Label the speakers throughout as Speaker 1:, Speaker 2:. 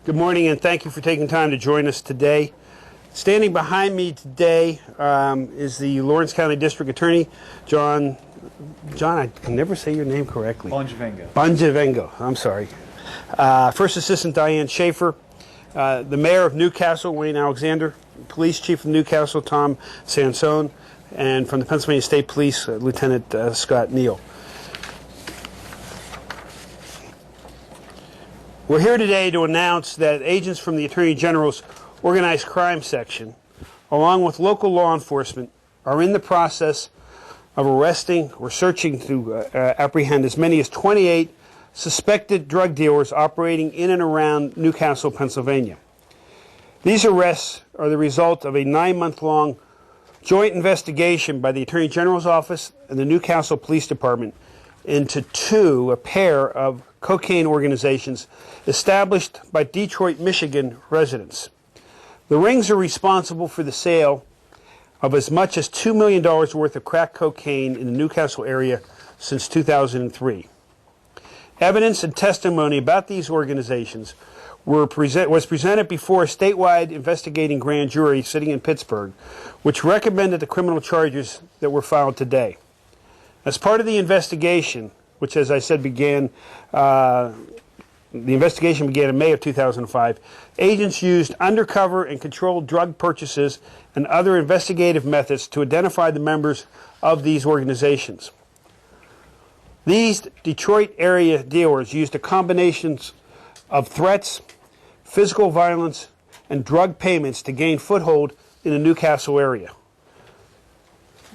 Speaker 1: Good morning, and thank you for taking time to join us today. Standing behind me today is the Lawrence County District Attorney, John, I can never say your name correctly. Bongivengo, I'm sorry. First Assistant Diane Schaefer, the Mayor of Newcastle, Wayne Alexander, Police Chief of Newcastle, Tom Sansone, and from the Pennsylvania State Police, Lieutenant Scott Neal. We're here today to announce that agents from the Attorney General's Organized Crime Section, along with local law enforcement, are in the process of arresting or searching to apprehend as many as 28 suspected drug dealers operating in and around Newcastle, Pennsylvania. These arrests are the result of a 9-month-long joint investigation by the Attorney General's Office and the Newcastle Police Department into a pair of cocaine organizations established by Detroit, Michigan residents. The rings are responsible for the sale of as much as $2 million worth of crack cocaine in the Newcastle area since 2003. Evidence and testimony about these organizations was presented before a statewide investigating grand jury sitting in Pittsburgh, which recommended the criminal charges that were filed today. As part of the investigation, which, as I said, the investigation began in May of 2005, agents used undercover and controlled drug purchases and other investigative methods to identify the members of these organizations. These Detroit area dealers used a combination of threats, physical violence, and drug payments to gain foothold in the Newcastle area.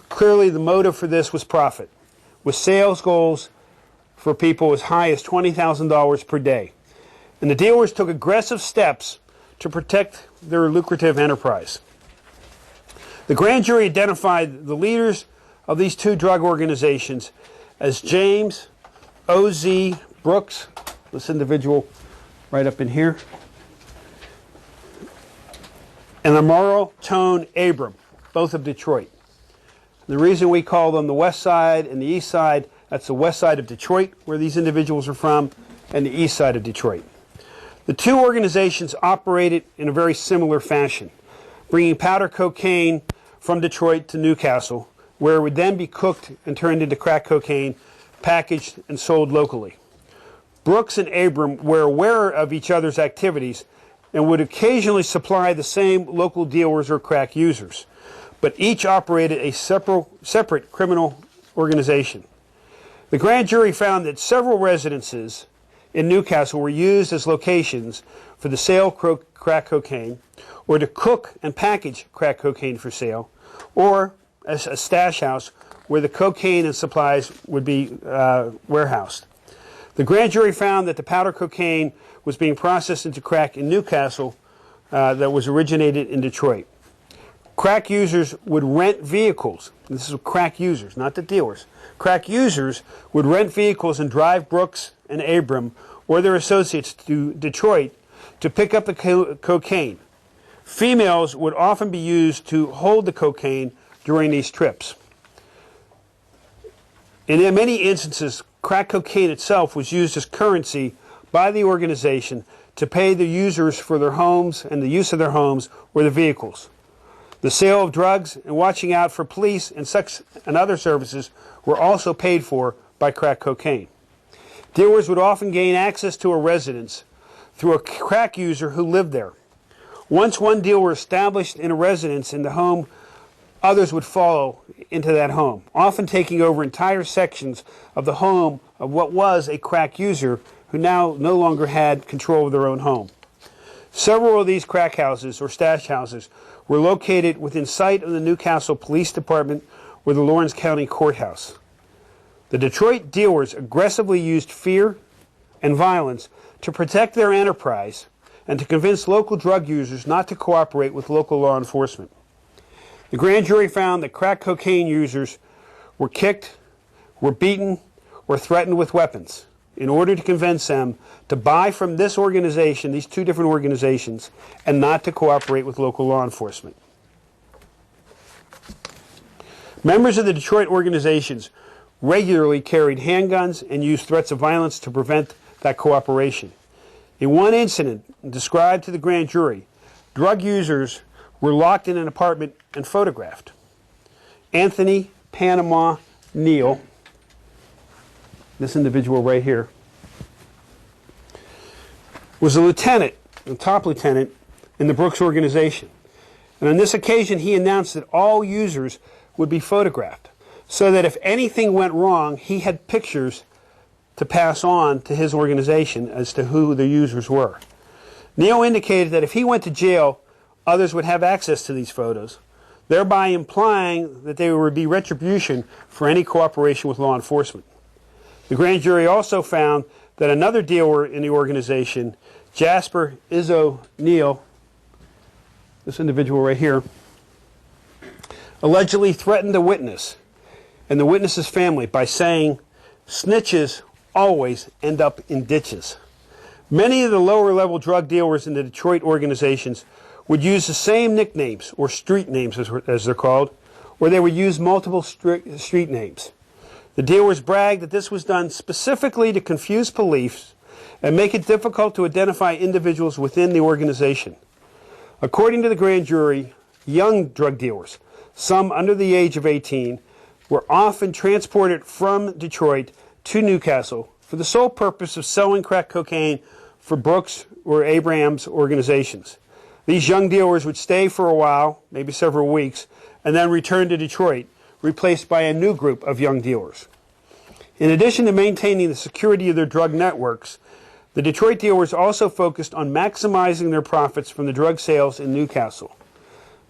Speaker 1: Clearly, the motive for this was profit, with sales goals for people as high as $20,000 per day. And the dealers took aggressive steps to protect their lucrative enterprise. The grand jury identified the leaders of these two drug organizations as James O.Z. Brooks, this individual right up in here, and Amaro Tone Abram, both of Detroit. The reason we call them the West Side and the East Side, that's the west side of Detroit, where these individuals are from, and the east side of Detroit. The two organizations operated in a very similar fashion, bringing powder cocaine from Detroit to Newcastle, where it would then be cooked and turned into crack cocaine, packaged and sold locally. Brooks and Abram were aware of each other's activities and would occasionally supply the same local dealers or crack users, but each operated a separate criminal organization. The grand jury found that several residences in Newcastle were used as locations for the sale of crack cocaine, or to cook and package crack cocaine for sale, or as a stash house where the cocaine and supplies would be warehoused. The grand jury found that the powder cocaine was being processed into crack in Newcastle that was originated in Detroit. Crack users would rent vehicles. This is crack users, not the dealers. Crack users would rent vehicles and drive Brooks and Abram or their associates to Detroit to pick up the cocaine. Females would often be used to hold the cocaine during these trips. And in many instances, crack cocaine itself was used as currency by the organization to pay the users for their homes and the use of their homes or the vehicles. The sale of drugs and watching out for police and sex and other services were also paid for by crack cocaine. Dealers would often gain access to a residence through a crack user who lived there. Once one dealer established in a residence in the home, others would follow into that home, often taking over entire sections of the home of what was a crack user who now no longer had control of their own home. Several of these crack houses or stash houses were located within sight of the Newcastle Police Department or the Lawrence County Courthouse. The Detroit dealers aggressively used fear and violence to protect their enterprise and to convince local drug users not to cooperate with local law enforcement. The grand jury found that crack cocaine users were kicked, were beaten, or threatened with weapons in order to convince them to buy from this organization, these two different organizations, and not to cooperate with local law enforcement. Members of the Detroit organizations regularly carried handguns and used threats of violence to prevent that cooperation. In one incident described to the grand jury, drug users were locked in an apartment and photographed. Anthony Panama Neal, this individual right here, was a lieutenant, a top lieutenant in the Brooks organization. And on this occasion, he announced that all users would be photographed, so that if anything went wrong, he had pictures to pass on to his organization as to who the users were. Neal indicated that if he went to jail, others would have access to these photos, thereby implying that there would be retribution for any cooperation with law enforcement. The grand jury also found that another dealer in the organization, Jasper Izzo Neal, this individual right here, allegedly threatened a witness and the witness's family by saying, "Snitches always end up in ditches." Many of the lower-level drug dealers in the Detroit organizations would use the same nicknames, or street names as they're called, or they would use multiple street names. The dealers bragged that this was done specifically to confuse police and make it difficult to identify individuals within the organization. According to the grand jury, young drug dealers, some under the age of 18, were often transported from Detroit to Newcastle for the sole purpose of selling crack cocaine for Brooks or Abraham's organizations. These young dealers would stay for a while, maybe several weeks, and then return to Detroit, replaced by a new group of young dealers. In addition to maintaining the security of their drug networks, the Detroit dealers also focused on maximizing their profits from the drug sales in Newcastle.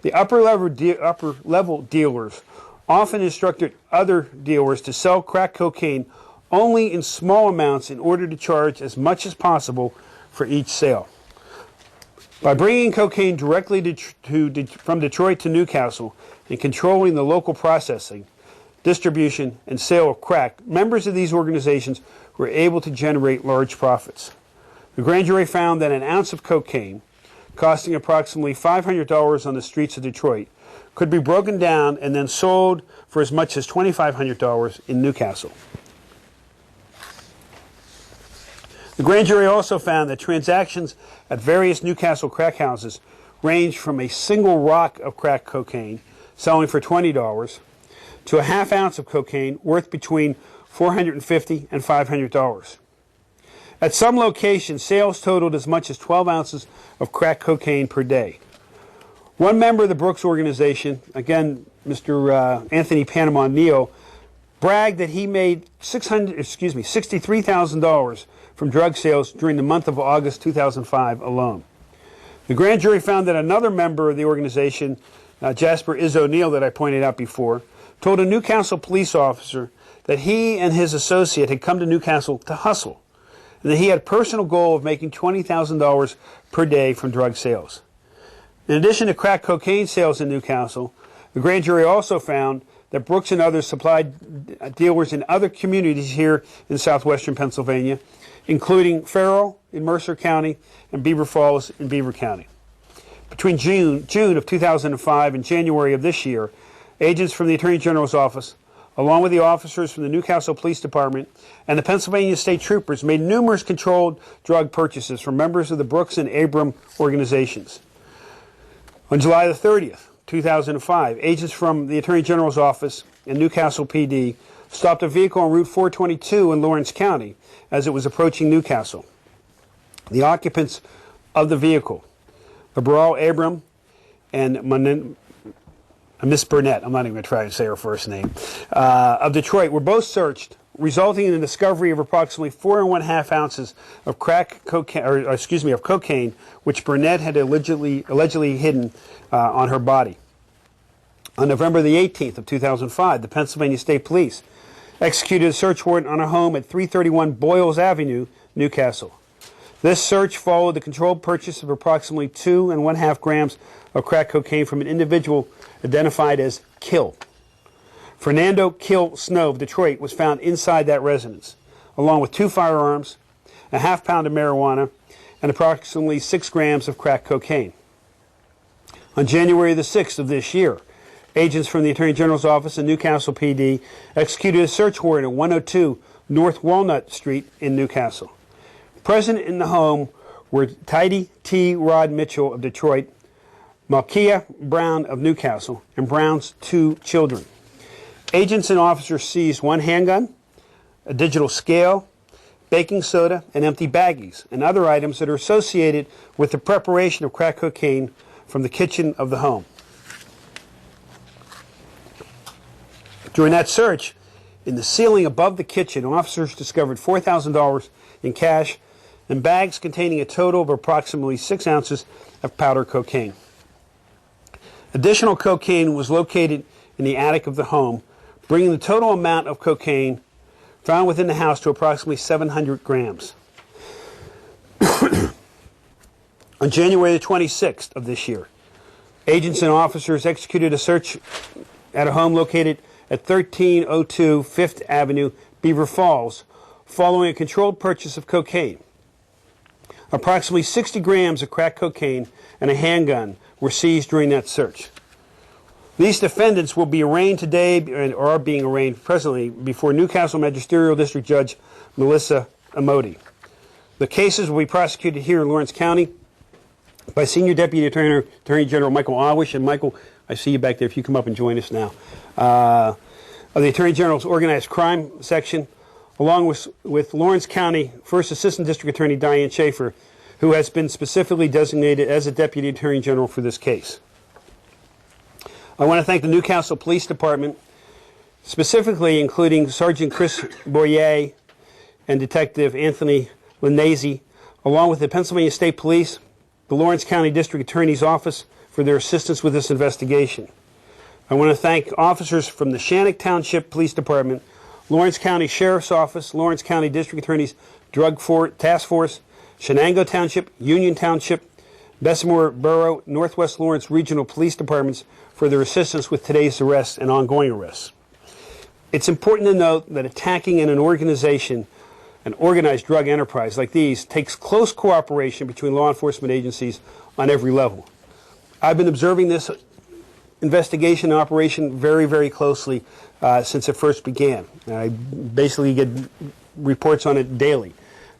Speaker 1: The upper-level dealers often instructed other dealers to sell crack cocaine only in small amounts in order to charge as much as possible for each sale. By bringing cocaine directly from Detroit to Newcastle and controlling the local processing, distribution, and sale of crack, members of these organizations were able to generate large profits. The grand jury found that an ounce of cocaine, costing approximately $500 on the streets of Detroit, could be broken down and then sold for as much as $2,500 in Newcastle. The grand jury also found that transactions at various Newcastle crack houses ranged from a single rock of crack cocaine, selling for $20, to a half ounce of cocaine worth between $450 and $500. At some locations, sales totaled as much as 12 ounces of crack cocaine per day. One member of the Brooks organization, again, Mr. Anthony Panama Neal, bragged that he made $63,000 from drug sales during the month of August 2005 alone. The grand jury found that another member of the organization, Jasper Izzo Neal, that I pointed out before, told a Newcastle police officer that he and his associate had come to Newcastle to hustle, and that he had a personal goal of making $20,000 per day from drug sales. In addition to crack cocaine sales in Newcastle, the grand jury also found that Brooks and others supplied dealers in other communities here in southwestern Pennsylvania, including Farrell in Mercer County and Beaver Falls in Beaver County. Between June of 2005 and January of this year, agents from the Attorney General's office, along with the officers from the Newcastle Police Department and the Pennsylvania State Troopers, made numerous controlled drug purchases from members of the Brooks and Abram organizations. On July the 30th, 2005, agents from the Attorney General's office and Newcastle PD stopped a vehicle on Route 422 in Lawrence County as it was approaching Newcastle. The occupants of the vehicle, Cabral Abram and Miss Burnett, I'm not even going to try to say her first name, of Detroit, were both searched, resulting in the discovery of approximately 4.5 ounces of cocaine, which Burnett had allegedly hidden on her body. On November the 18th of 2005, the Pennsylvania State Police executed a search warrant on a home at 331 Boyles Avenue, Newcastle. This search followed the controlled purchase of approximately 2.5 grams of crack cocaine from an individual identified as Kill. Fernando Kill Snow of Detroit was found inside that residence, along with 2 firearms, a half pound of marijuana, and approximately 6 grams of crack cocaine. On January the 6th of this year, agents from the Attorney General's office and Newcastle PD executed a search warrant at 102 North Walnut Street in Newcastle. Present in the home were Tidy T. Rod Mitchell of Detroit, Malkia Brown of Newcastle, and Brown's 2 children. Agents and officers seized 1 handgun, a digital scale, baking soda, and empty baggies, and other items that are associated with the preparation of crack cocaine from the kitchen of the home. During that search, in the ceiling above the kitchen, officers discovered $4,000 in cash and bags containing a total of approximately 6 ounces of powder cocaine. Additional cocaine was located in the attic of the home, bringing the total amount of cocaine found within the house to approximately 700 grams. On January the 26th of this year, agents and officers executed a search at a home located at 1302 5th Avenue, Beaver Falls, following a controlled purchase of cocaine. Approximately 60 grams of crack cocaine and a handgun were seized during that search. These defendants will be arraigned today, or are being arraigned presently, before Newcastle Magisterial District Judge Melissa Amodi. The cases will be prosecuted here in Lawrence County by Senior Deputy Attorney General Michael Awish. And Michael, I see you back there if you come up and join us now. Of the Attorney General's Organized Crime Section, along with Lawrence County First Assistant District Attorney Diane Schaefer, who has been specifically designated as a Deputy Attorney General for this case. I want to thank the Newcastle Police Department, specifically including Sergeant Chris Boyer and Detective Anthony Linnazy, along with the Pennsylvania State Police, the Lawrence County District Attorney's Office, for their assistance with this investigation. I want to thank officers from the Shannock Township Police Department, Lawrence County Sheriff's Office, Lawrence County District Attorney's Drug Task Force, Shenango Township, Union Township, Bessemer Borough, Northwest Lawrence Regional Police Departments for their assistance with today's arrests and ongoing arrests. It's important to note that attacking in an organization, an organized drug enterprise like these, takes close cooperation between law enforcement agencies on every level. I've been observing this investigation and operation very, very closely since it first began. I basically get reports on it daily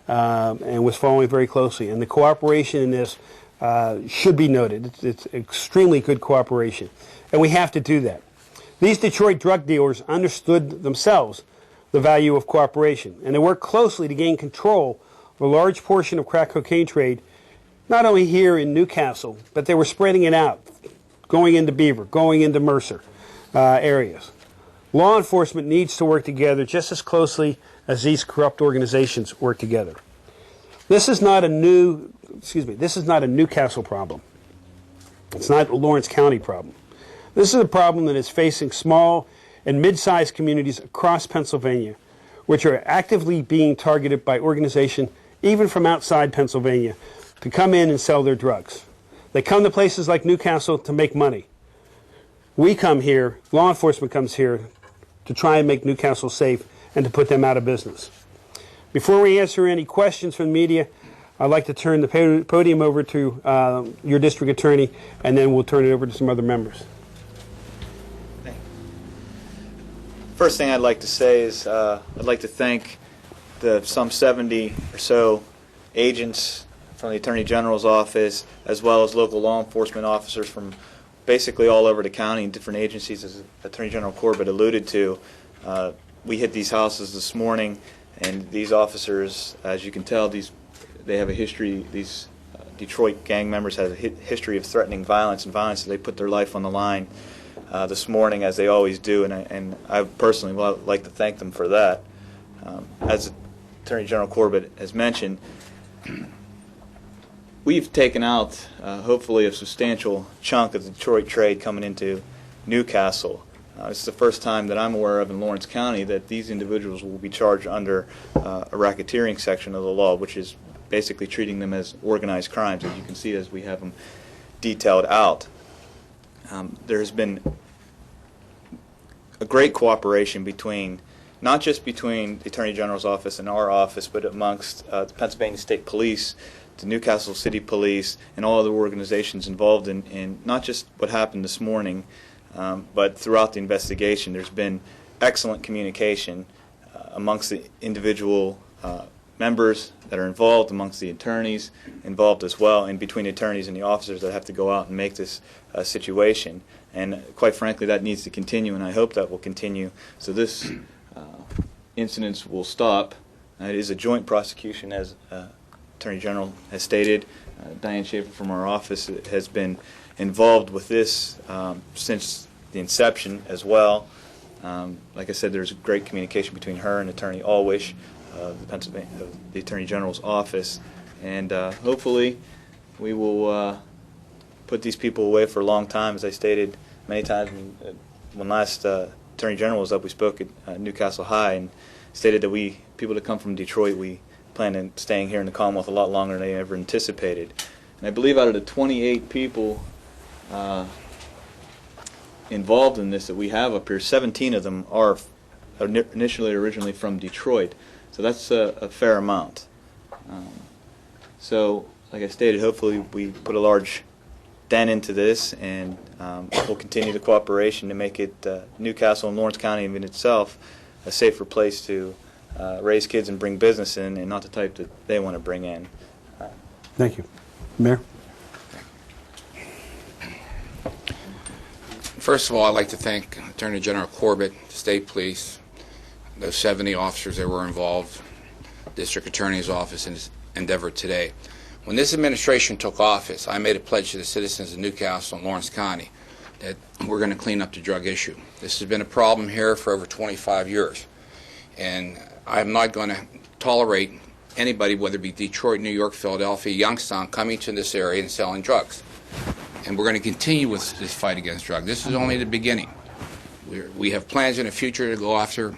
Speaker 1: and was following very closely. And the cooperation in this should be noted. It's extremely good cooperation. And we have to do that. These Detroit drug dealers understood themselves the value of cooperation, and they worked closely to gain control of a large portion of crack cocaine trade, not only here in Newcastle, but they were spreading it out, going into Beaver, going into Mercer areas. Law enforcement needs to work together just as closely as these corrupt organizations work together. This is not a Newcastle problem. It's not a Lawrence County problem. This is a problem that is facing small and mid-sized communities across Pennsylvania, which are actively being targeted by organizations, even from outside Pennsylvania, to come in and sell their drugs. They come to places like Newcastle to make money. We come here, law enforcement comes here, to try and make Newcastle safe and to put them out of business. Before we answer any questions from the media, I'd like to turn the podium over to your district attorney, and then we'll turn it over to some other members.
Speaker 2: First thing I'd like to say is I'd like to thank the some 70 or so agents from the Attorney General's office, as well as local law enforcement officers from basically all over the county and different agencies, as Attorney General Corbett alluded to. We hit these houses this morning, and these officers, as you can tell, they have a history. These Detroit gang members have a history of threatening violence and violence, so they put their life on the line this morning, as they always do, and I personally would like to thank them for that. As Attorney General Corbett has mentioned, we've taken out hopefully a substantial chunk of the Detroit trade coming into Newcastle. It's the first time that I'm aware of in Lawrence County that these individuals will be charged under a racketeering section of the law, which is basically treating them as organized crimes, as you can see as we have them detailed out. There's been a great cooperation between, not just between the Attorney General's office and our office, but amongst the Pennsylvania State Police, the Newcastle City Police, and all other organizations involved in not just what happened this morning, but throughout the investigation. There's been excellent communication amongst the individual members that are involved, amongst the attorneys involved as well, and between the attorneys and the officers that have to go out and make this situation. And quite frankly, that needs to continue, and I hope that will continue. So this incidents will stop. It is a joint prosecution, as Attorney General has stated. Diane Schaefer from our office has been involved with this since the inception as well. Like I said, there's great communication between her and Attorney Alwish of the Attorney General's office, and hopefully we will put these people away for a long time. As I stated many times when last Attorney General was up, we spoke at Newcastle High and stated that people that come from Detroit, we plan on staying here in the Commonwealth a lot longer than they ever anticipated. And I believe out of the 28 people involved in this that we have up here, 17 of them are originally from Detroit. So that's a fair amount. So, like I stated, hopefully we put a large dent into this, and we'll continue the cooperation to make it Newcastle and Lawrence County in itself a safer place to raise kids and bring business in, and not the type that they want to bring in.
Speaker 1: Thank you. Mayor?
Speaker 3: First of all, I'd like to thank Attorney General Corbett, State Police, those 70 officers that were involved, District Attorney's Office in this endeavor today. When this administration took office, I made a pledge to the citizens of Newcastle and Lawrence County that we're going to clean up the drug issue. This has been a problem here for over 25 years, and I'm not going to tolerate anybody, whether it be Detroit, New York, Philadelphia, Youngstown, coming to this area and selling drugs. And we're going to continue with this fight against drugs. This is only the beginning. We have plans in the future to go after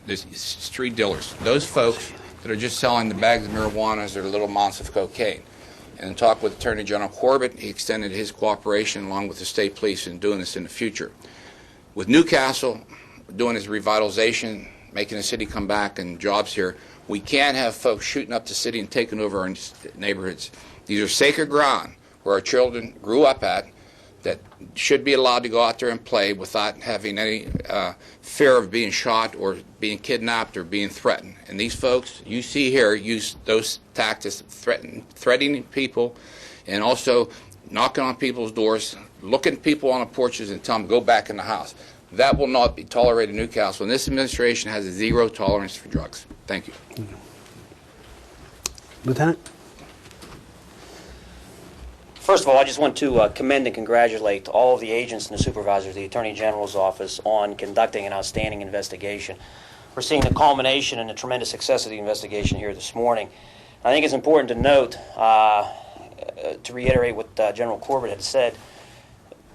Speaker 3: the street dealers, those folks that are just selling the bags of marijuana or the little amounts of cocaine. And in talk with Attorney General Corbett, he extended his cooperation along with the state police in doing this in the future. With Newcastle doing his revitalization, making the city come back and jobs here, we can't have folks shooting up the city and taking over our neighborhoods. These are sacred ground where our children grew up at, that should be allowed to go out there and play without having any fear of being shot or being kidnapped or being threatened. And these folks you see here use those tactics, threatening people, and also knocking on people's doors, looking at people on the porches and telling them go back in the house. That will not be tolerated in Newcastle, and this administration has a zero tolerance for drugs. Thank you.
Speaker 1: Lieutenant?
Speaker 4: First of all, I just want to commend and congratulate all of the agents and the supervisors of the Attorney General's office on conducting an outstanding investigation. We're seeing the culmination and the tremendous success of the investigation here this morning. I think it's important to note, to reiterate what General Corbett had said,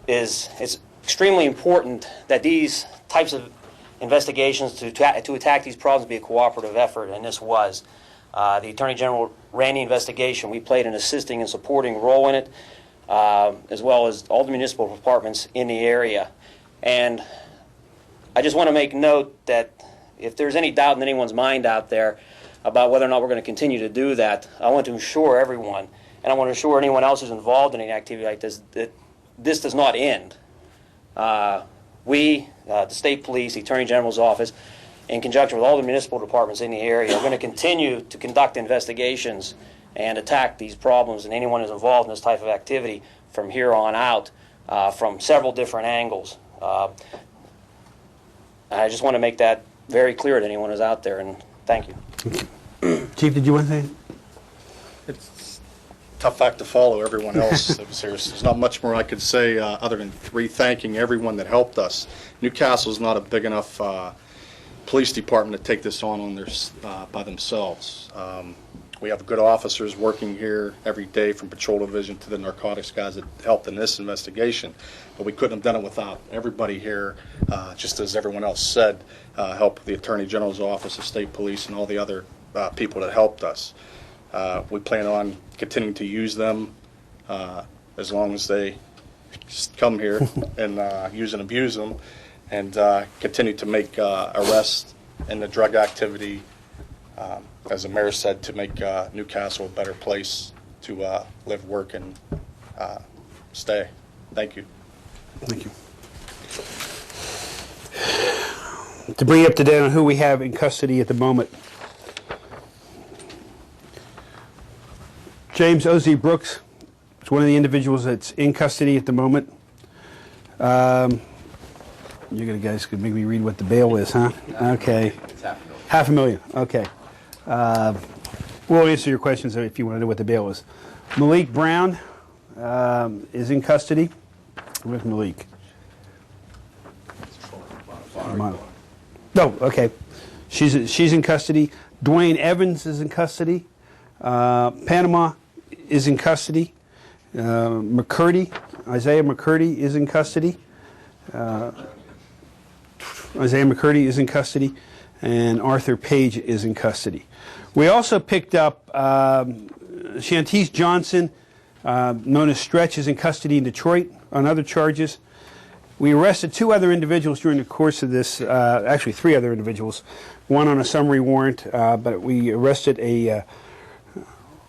Speaker 4: is it's extremely important that these types of investigations to attack these problems be a cooperative effort, and this was. The Attorney General ran the investigation. We played an assisting and supporting role in it, as well as all the municipal departments in the area. And I just want to make note that if there's any doubt in anyone's mind out there about whether or not we're going to continue to do that, I want to assure everyone, and I want to assure anyone else who's involved in any activity like this, that this does not end. We, the state police, the Attorney General's office, in conjunction with all the municipal departments in the area, are going to continue to conduct investigations and attack these problems and anyone who's involved in this type of activity from here on out from several different angles. I just want to make that very clear to anyone who's out there, and thank you.
Speaker 1: Chief, did you want to say anything?
Speaker 5: It's a tough act to follow everyone else that was here. There's not much more I could say other than thanking everyone that helped us. Newcastle's not a big enough police department to take this on their, by themselves. We have good officers working here every day, from patrol division to the narcotics guys that helped in this investigation, but we couldn't have done it without everybody here, just as everyone else said, help the Attorney General's office, the state police, and all the other people that helped us. We plan on continuing to use them as long as they come here and use and abuse them, and continue to make arrests in the drug activity, as the mayor said, to make Newcastle a better place to live, work, and stay. Thank you.
Speaker 1: Thank you. To bring you up to date on who we have in custody at the moment. James O.Z. Brooks is one of the individuals that's in custody at the moment. You guys could make me read what the bail is, huh? Okay.
Speaker 6: It's
Speaker 1: $500,000.
Speaker 6: $500,000.
Speaker 1: Okay. We'll answer your questions if you want to know what the bail is. Malik Brown is in custody. Where's Malik? No, okay. She's in custody. Dwayne Evans is in custody. Panama is in custody. Isaiah McCurdy is in custody. And Arthur Page is in custody. We also picked up Shantice Johnson, known as Stretch, is in custody in Detroit on other charges. We arrested 2 other individuals during the course of this, actually 3 other individuals, one on a summary warrant, but we arrested a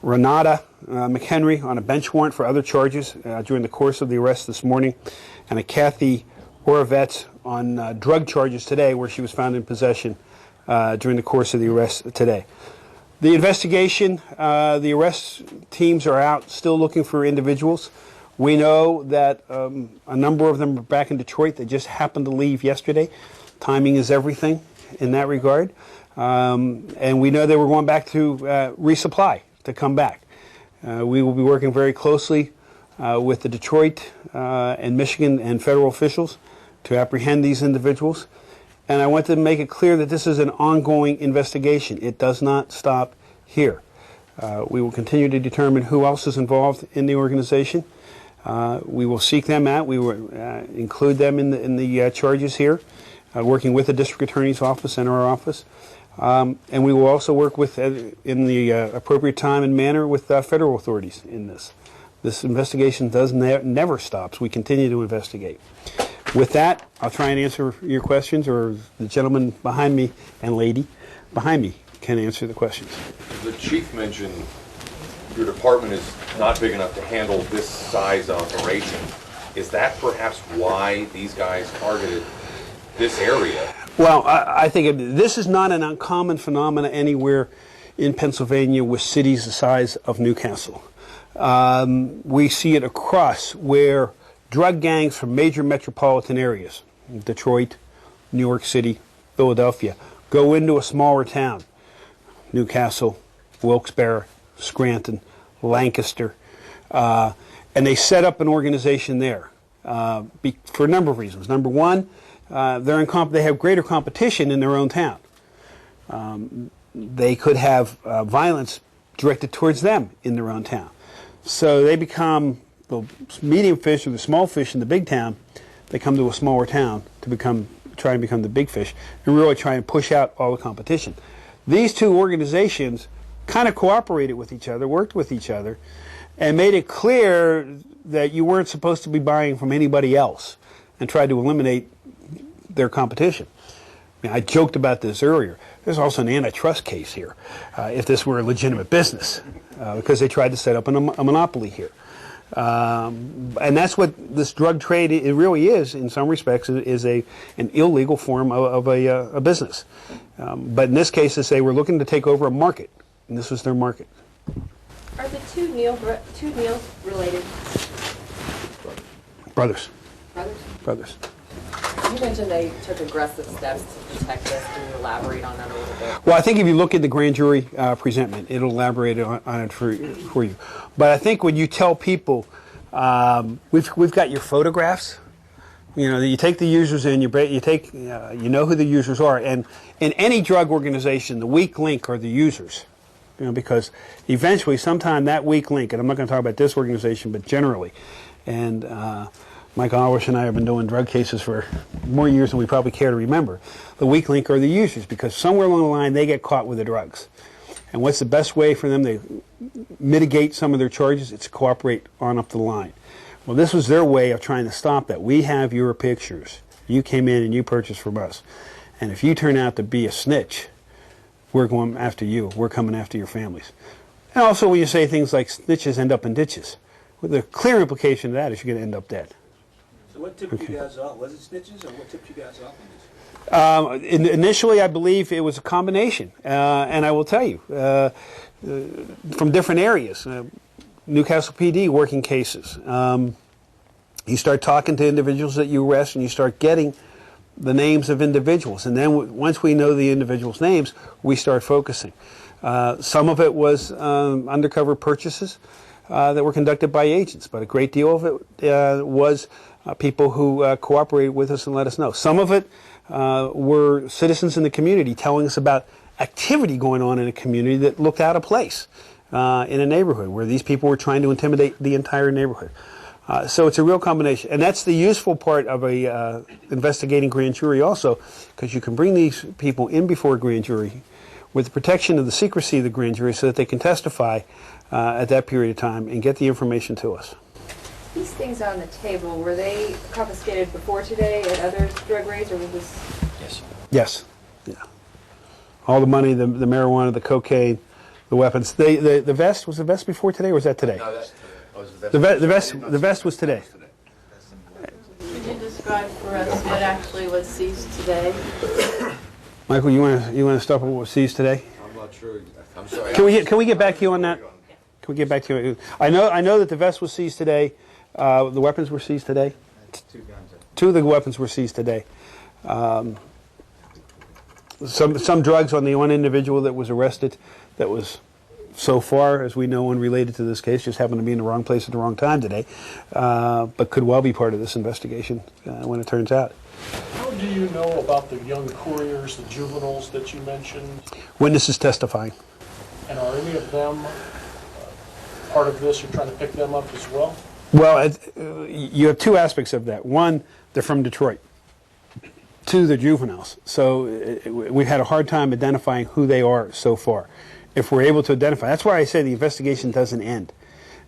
Speaker 1: Renata McHenry on a bench warrant for other charges during the course of the arrest this morning, and a Kathy Oravets on drug charges today, where she was found in possession during the course of the arrest today. The investigation, the arrest teams are out still looking for individuals. We know that a number of them are back in Detroit. They just happened to leave yesterday. Timing is everything in that regard. And we know they were going back to resupply to come back. We will be working very closely with the Detroit and Michigan and federal officials to apprehend these individuals. And I want to make it clear that this is an ongoing investigation. It does not stop here. We will continue to determine who else is involved in the organization. We will seek them out. We will include them in the charges here, working with the district attorney's office and our office. And we will also work with, in the appropriate time and manner, with federal authorities in this. This investigation never stops. We continue to investigate. With that, I'll try and answer your questions, or the gentleman behind me and lady behind me can answer the questions.
Speaker 7: The chief mentioned your department is not big enough to handle this size operation. Is that perhaps why these guys targeted this area?
Speaker 1: Well, I think this is not an uncommon phenomenon anywhere in Pennsylvania with cities the size of Newcastle. We see it across where drug gangs from major metropolitan areas, Detroit, New York City, Philadelphia, go into a smaller town, Newcastle, Wilkes-Barre, Scranton, Lancaster, and they set up an organization there for a number of reasons. Number one, they have greater competition in their own town. They could have violence directed towards them in their own town. So they become the medium fish or the small fish in the big town. They come to a smaller town to try and become the big fish and really try and push out all the competition. These two organizations kind of cooperated with each other, worked with each other, and made it clear that you weren't supposed to be buying from anybody else, and tried to eliminate their competition. I joked about this earlier. There's also an antitrust case here, if this were a legitimate business, because they tried to set up a monopoly here. And that's what this drug trade, it really is, in some respects, is an illegal form of a business. But in this case, they were looking to take over a market, and this was their market.
Speaker 8: Are the two Neals related?
Speaker 1: Brothers.
Speaker 8: Brothers?
Speaker 1: Brothers.
Speaker 8: You mentioned they took aggressive steps to protect this. Can you elaborate on that a little bit?
Speaker 1: Well, I think if you look at the grand jury presentment, it'll elaborate on it for you. But I think when you tell people, we've got your photographs. You know, you take the users in, you know who the users are, and in any drug organization, the weak link are the users. You know, because eventually, sometime that weak link, and I'm not going to talk about this organization, but generally, and Michael Alwish and I have been doing drug cases for more years than we probably care to remember. The weak link are the users, because somewhere along the line they get caught with the drugs. And what's the best way for them to mitigate some of their charges? It's to cooperate on up the line. Well, this was their way of trying to stop that. We have your pictures. You came in and you purchased from us. And if you turn out to be a snitch, we're going after you. We're coming after your families. And also when you say things like snitches end up in ditches, well, the clear implication of that is you're going to end up dead.
Speaker 6: So what tipped you guys off? Was it snitches, or what tipped you guys off on this?
Speaker 1: Initially, I believe it was a combination. And I will tell you, from different areas. Newcastle PD working cases. You start talking to individuals that you arrest, and you start getting the names of individuals. And then once we know the individuals' names, we start focusing. Some of it was undercover purchases that were conducted by agents, but a great deal of it was people who cooperated with us and let us know. Some of it were citizens in the community telling us about activity going on in a community that looked out of place in a neighborhood where these people were trying to intimidate the entire neighborhood. So it's a real combination, and that's the useful part of a investigating grand jury also, because you can bring these people in before a grand jury with the protection of the secrecy of the grand jury so that they can testify at that period of time and get the information to us.
Speaker 8: These things on the table, were they confiscated before today at other drug raids, or was this?
Speaker 4: Yes.
Speaker 1: Yes. Yeah. All the money, the marijuana, the cocaine, the weapons. The vest, was the vest before today, or was that today?
Speaker 7: No, that's
Speaker 1: The vest was today.
Speaker 9: Could you describe for us what actually was seized today?
Speaker 1: Michael, you want to start with what was seized today?
Speaker 7: I'm not sure. I'm sorry.
Speaker 1: Can we get back to you on that? Can we get back to you? I know that the vest was seized today. The weapons were seized today. Two of the weapons were seized today. Some drugs on the one individual that was arrested that was, so far as we know, unrelated to this case, just happened to be in the wrong place at the wrong time today, but could well be part of this investigation when it turns out.
Speaker 10: How do you know about the young couriers, the juveniles that you mentioned?
Speaker 1: Witnesses testifying.
Speaker 10: And are any of them part of this? You're trying to pick them up as well?
Speaker 1: Well, you have two aspects of that. One, they're from Detroit. Two, they're juveniles. So we've had a hard time identifying who they are so far. If we're able to identify, that's why I say the investigation doesn't end.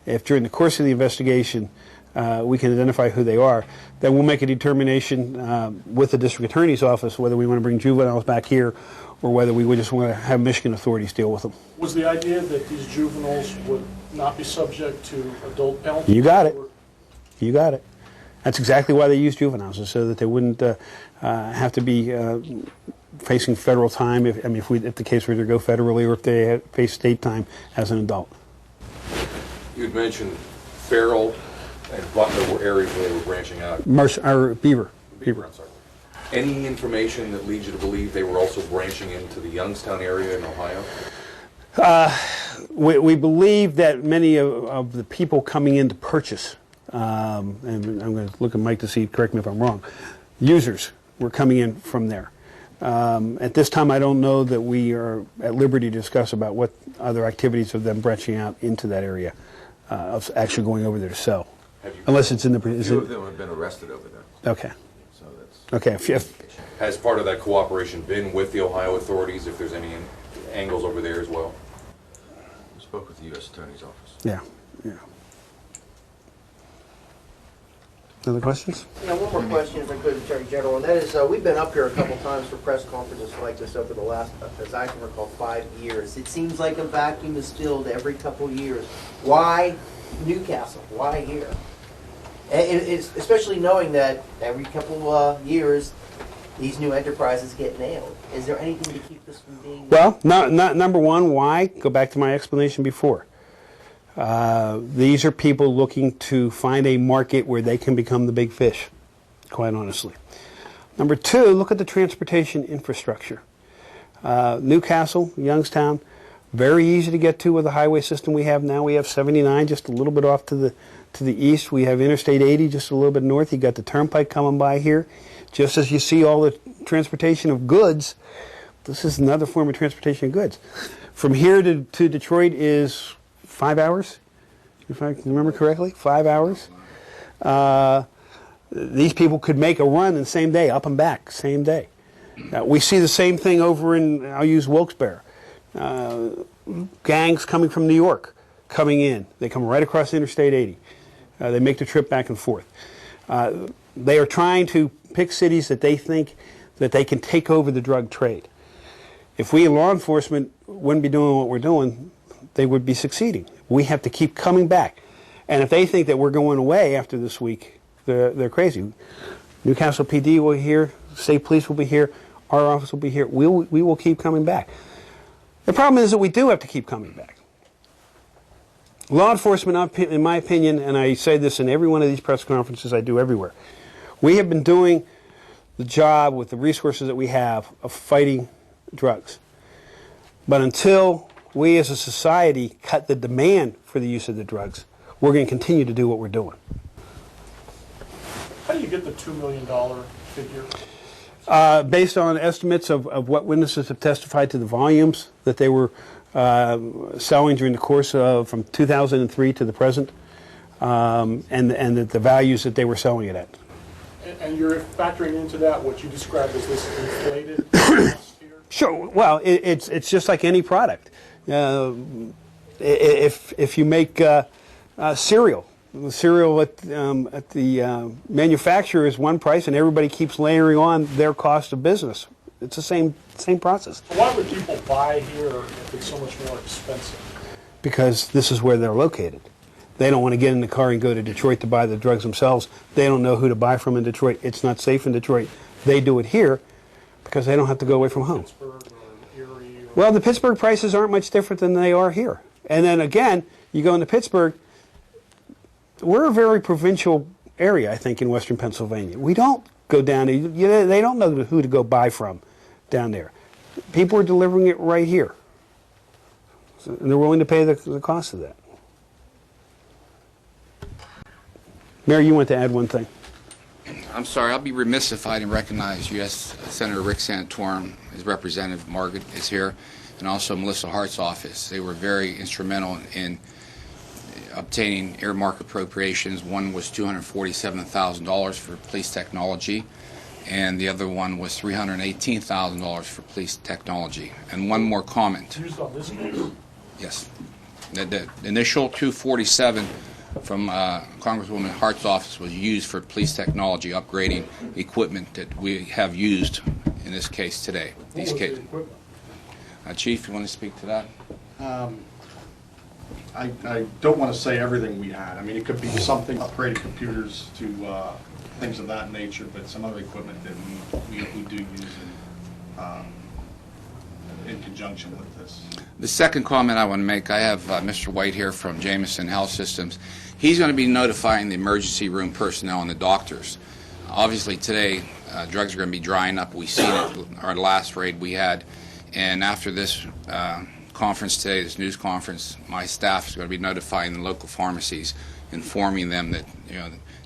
Speaker 1: If during the course of the investigation we can identify who they are, then we'll make a determination with the district attorney's office whether we want to bring juveniles back here or whether we would just want to have Michigan authorities deal with them.
Speaker 10: Was the idea that these juveniles would not be subject to adult penalties?
Speaker 1: You got it. You got it. That's exactly why they use juveniles, is so that they wouldn't have to be facing federal time if the case were to go federally, or if they face state time as an adult.
Speaker 7: You had mentioned Farrell and Butler were areas where they were branching out.
Speaker 1: Beaver.
Speaker 7: I'm sorry. Any information that leads you to believe they were also branching into the Youngstown area in Ohio?
Speaker 1: We believe that many of the people coming in to purchase, and I'm going to look at Mike to see, correct me if I'm wrong, users were coming in from there. At this time, I don't know that we are at liberty to discuss about what other activities of them branching out into that area, of actually going over there to sell. Unless it's in the...
Speaker 7: A few of them have been arrested over there.
Speaker 1: Okay.
Speaker 7: So that's...
Speaker 1: Okay.
Speaker 7: Has part of that cooperation been with the Ohio authorities, if there's any angles over there as well?
Speaker 11: We spoke with the U.S. Attorney's Office.
Speaker 1: Yeah. Other questions?
Speaker 12: Yeah, one more question if I could, Attorney General, and that is, we've been up here a couple times for press conferences like this over the last, as I can recall, 5 years. It seems like a vacuum is filled every couple years. Why Newcastle? Why here? It's especially knowing that every couple years these new enterprises get nailed. Is there anything to keep this from being...
Speaker 1: Well, not number one, why? Go back to my explanation before. These are people looking to find a market where they can become the big fish, quite honestly. Number two, look at the transportation infrastructure. Newcastle, Youngstown, very easy to get to with the highway system we have now. We have 79 just a little bit off to the east. We have Interstate 80 just a little bit north. You got the turnpike coming by here. Just as you see all the transportation of goods, this is another form of transportation of goods. From here to Detroit is 5 hours, if I remember correctly, 5 hours. These people could make a run in the same day, up and back, same day. We see the same thing over in, I'll use Wilkes-Barre. Gangs coming from New York, coming in. They come right across Interstate 80. They make the trip back and forth. They are trying to pick cities that they think that they can take over the drug trade. If we in law enforcement wouldn't be doing what we're doing, they would be succeeding. We have to keep coming back. And if they think that we're going away after this week, they're crazy. Newcastle PD will be here, state police will be here, our office will be here. We will keep coming back. The problem is that we do have to keep coming back. Law enforcement, in my opinion, and I say this in every one of these press conferences I do everywhere, we have been doing the job with the resources that we have of fighting drugs. But until we as a society cut the demand for the use of the drugs, we're going to continue to do what we're doing.
Speaker 10: How do you get the $2 million figure?
Speaker 1: Based on estimates of what witnesses have testified to the volumes that they were selling during the course of from 2003 to the present, and the values that they were selling it at.
Speaker 10: And you're factoring into that what you described as this inflated cost here?
Speaker 1: Sure. Well, it's just like any product. If you make cereal, the cereal at the manufacturer is one price, and everybody keeps layering on their cost of business. It's the same process.
Speaker 10: Why would people buy here if it's so much more expensive?
Speaker 1: Because this is where they're located. They don't want to get in the car and go to Detroit to buy the drugs themselves. They don't know who to buy from in Detroit. It's not safe in Detroit. They do it here because they don't have to go away from home.
Speaker 10: Pittsburgh or Erie or...
Speaker 1: Well, the Pittsburgh prices aren't much different than they are here. And then again, you go into Pittsburgh, we're a very provincial area, I think, in western Pennsylvania. We don't go down to, they don't know who to go buy from down there. People are delivering it right here. And they're willing to pay the cost of that. Mayor, you want to add one thing?
Speaker 3: I'm sorry, I'll be remiss if I didn't recognize U.S. Senator Rick Santorum, his representative Margaret is here, and also Melissa Hart's office. They were very instrumental in obtaining earmark appropriations. One was $247,000 for police technology, and the other one was $318,000 for police technology. And one more comment.
Speaker 10: Used on this case?
Speaker 3: Yes. The initial 247 from Congresswoman Hart's office was used for police technology, upgrading equipment that we have used in this case today.
Speaker 10: What was the equipment?
Speaker 3: Chief, you want to speak to that?
Speaker 5: I don't want to say everything we had. I mean, it could be something, upgraded computers to things of that nature, but some other equipment that we do use in conjunction with this.
Speaker 3: The second comment I want to make, I have Mr. White here from Jameson Health Systems. He's going to be notifying the emergency room personnel and the doctors. Obviously today, drugs are going to be drying up. We've seen it our last raid we had. And after this conference today, this news conference, my staff is going to be notifying the local pharmacies, informing them that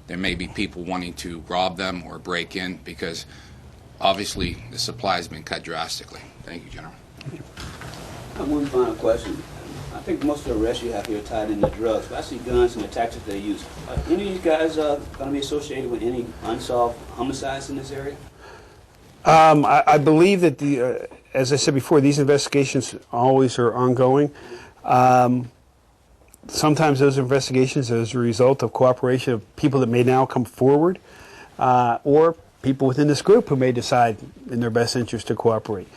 Speaker 3: there may be people wanting to rob them or break in, because obviously the supply has been cut drastically. Thank you, General.
Speaker 6: One final question. I think most of the arrests you have here are tied into drugs, but I see guns and the tactics they use. Are any of you guys going to be associated with any unsolved homicides in this area?
Speaker 1: I believe that as I said before, these investigations always are ongoing. Sometimes those investigations are as a result of cooperation of people that may now come forward, or people within this group who may decide in their best interest to cooperate.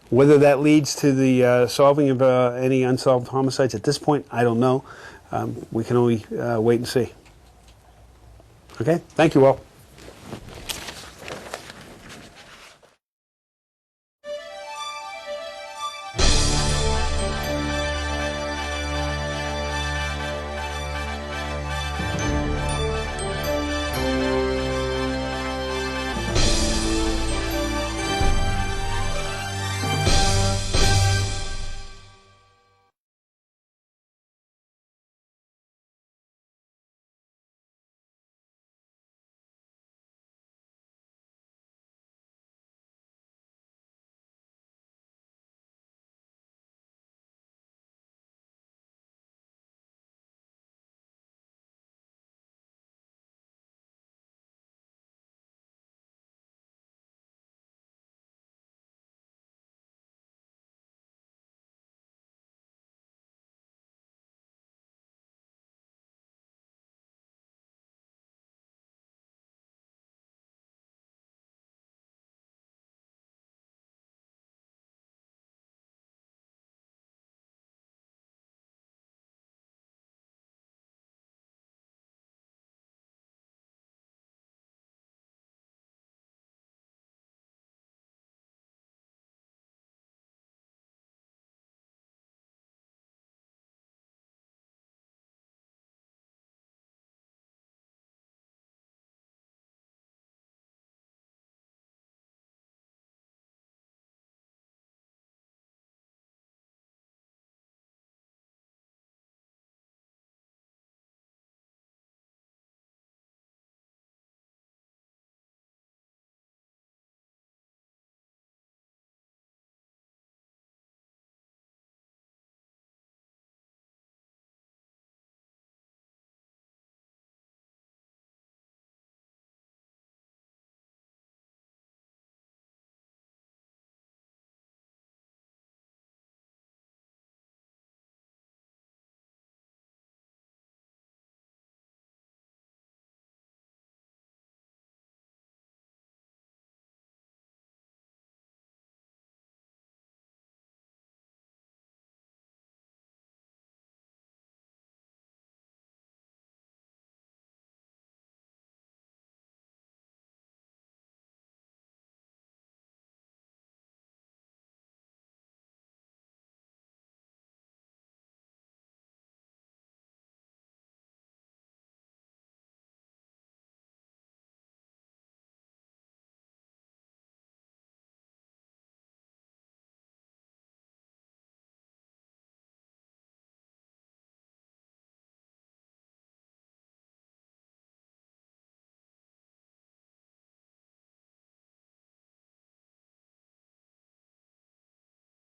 Speaker 1: Whether that leads to the solving of any unsolved homicides at this point, I don't know. We can only wait and see. Okay? Thank you all.